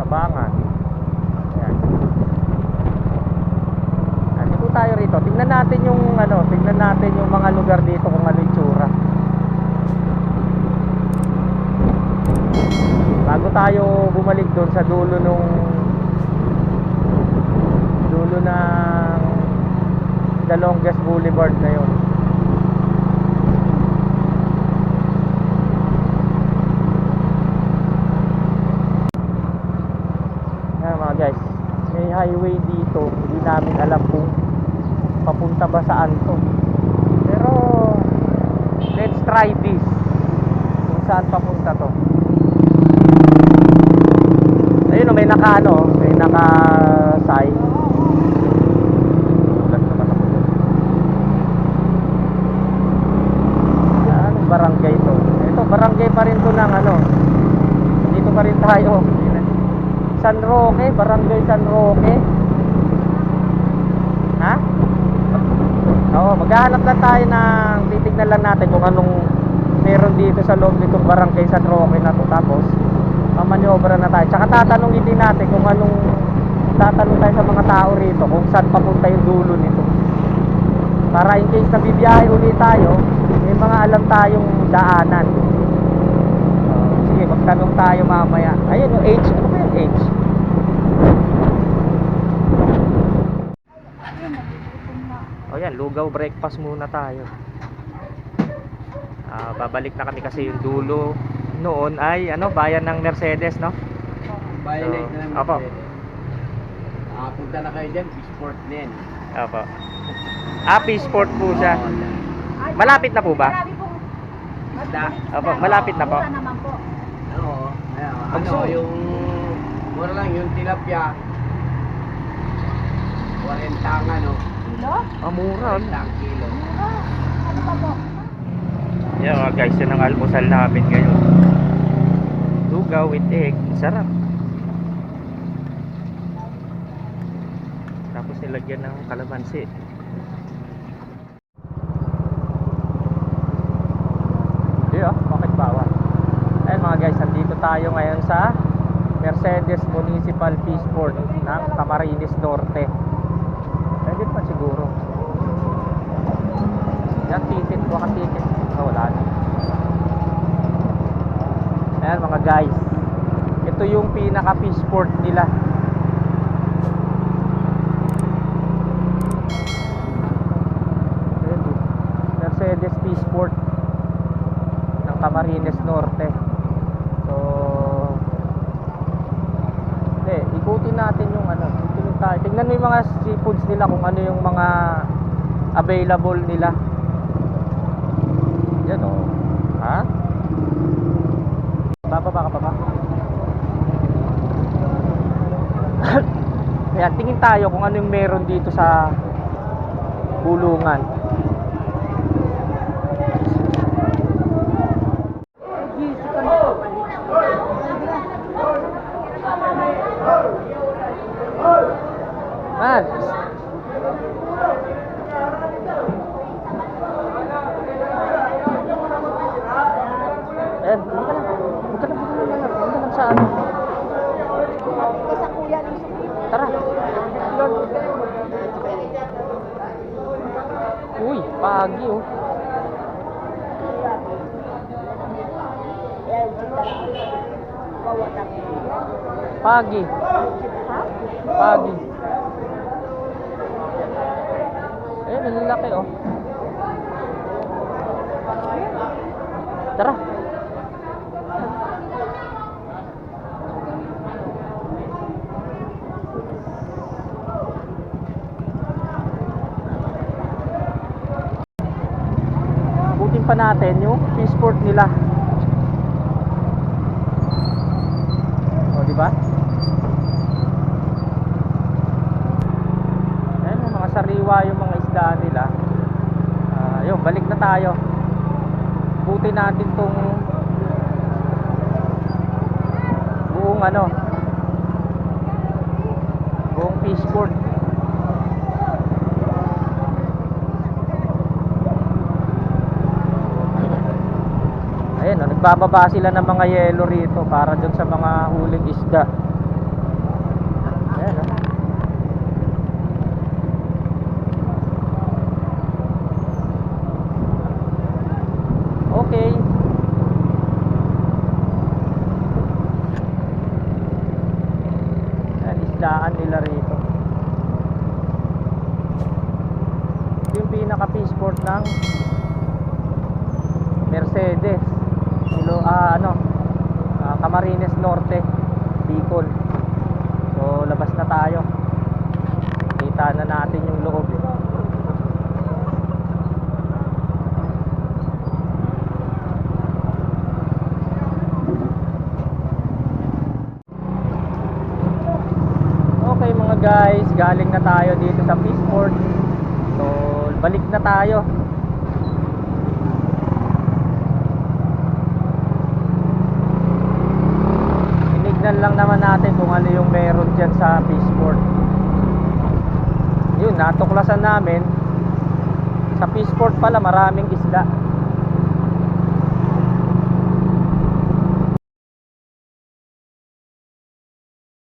Abangan. Ayan. Dito tayo rito. Tingnan natin yung tingnan natin yung mga lugar dito kung ano yung tsura. Bago tayo bumalik doon sa dulo ng The Longest Boulevard na yun. Ayan mga guys, may highway dito. Hindi namin alam kung papunta ba saan to, pero let's try this, kung saan papunta to. Ayun, may naka sign. Anong barangay to? Ito, barangay pa rin to ng dito pa rin tayo. San Roque, barangay San Roque. Ha? Oo, maghahanap lang tayo ng, titignan lang natin kung anong meron dito sa loob nitong barangay San Roque na to. Tapos mamaniobra na tayo. Tsaka tatanungin din natin kung tatanong tayo sa mga tao rito kung saan papunta yung dulo nito, para in case na bibiyahe ulit tayo, may mga alam tayong daanan. Sige, magtanong tayo mamaya. Ayun, yung H, ano ba yung H? O yan, lugaw breakfast muna tayo. Babalik na kami kasi yung dulo noon ay bayan ng Mercedes, no? Bayan na ng Opo. Mercedes. Punta na kayo dyan, Peaceport din. Opo. Peaceport po siya. Oo, Malapit na po ba? isda. Opo, malapit na po. Oo. Yung mura lang yung tilapia. 40 ang Kilo? Mura. 40 ang kilo. Ano pa po? Yan mga guys, yun ang almusal namin ngayon. Lugaw with egg. Sarap. Tapos nilagyan ng kalamansi. Hindi bakit bawal? Ayun mga guys, nandito tayo ngayon sa Mercedes Municipal Peaceport ng Camarines Norte. Pwede pa siguro. Yan, ticket. Baka ticket. Wala na. Ayan mga guys, ito yung pinaka Peaceport nila. Mercedes Peaceport ng Camarines Norte. So ikutin natin yung tingnan mo yung mga seafoods nila, kung ano yung mga available nila. Yan ha? Bababa ka pa ba? Kaya tingin tayo kung ano yung meron dito sa bulungan. Man. Huwag ka lang sa Sa kuya ng suki. Tara. Uy, pagi Pagi. Pagi. Ang laki Tara. Butin pa natin yung Peaceport nila. Di ba? Ayan, yung mga sariwa yung mga isda nila. Yun, balik na tayo. Butin natin tong buong buong Peaceport. Ayan, nagbababa sila ng mga yelo rito para dun sa mga huling isda. isdaan nila rito. Ito yung pinaka fishport ng Mercedes, Camarines Norte, Bicol. So labas na tayo, kita na natin yung loob eh. Okay mga guys, galing na tayo dito sa fishport. So balik na tayo. Tinignan lang naman natin kung ano yung meron dyan sa fishport. Yun, natuklasan namin sa fishport pala maraming isda.